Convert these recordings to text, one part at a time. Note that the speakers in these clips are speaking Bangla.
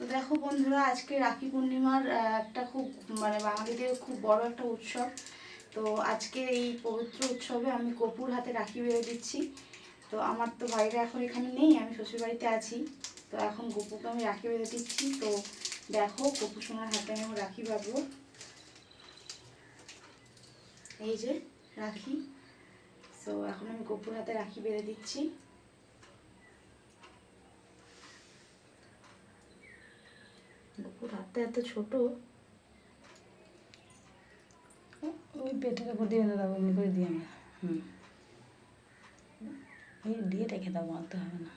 তো দেখো বন্ধুরা, আজকে রাখি পূর্ণিমার একটা খুব মানে বাঙালিদের খুব বড় একটা উৎসব। তো আজকে এই পবিত্র উৎসবে আমি গপুর হাতে রাখি বেঁধে দিচ্ছি। তো আমার তো ভাইরা এখন এখানে নেই, আমি শ্বশুরবাড়িতে আছি। তো এখন গপুকে আমি রাখি বেঁধে দিচ্ছি। তো দেখো গপু সোনার হাতে আমি রাখি বাঁধবো। এই যে রাখি। তো এখন আমি গপুর হাতে রাখি বেঁধে দিচ্ছি। গপুর হাতটা এত ছোট, ওই পেটের উপর দিয়ে বেঁধে দেবো, এমনি করে দিই আমরা। এই দিয়ে রেখে দেবো, আনতে হবে না।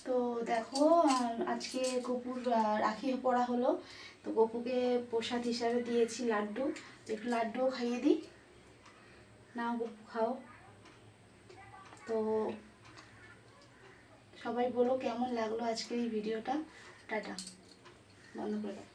তো দেখো আজকে গপুর রাখি পড়া হলো। তো গপুকে প্রসাদ হিসাবে দিয়েছি লাড্ডু। একটু লাড্ডুও খাইয়ে দিই। নাও গপু খাও। তো সবাই বলো কেমন লাগলো আজকের এই ভিডিওটা। টাটা, বন্ধ করে দাও।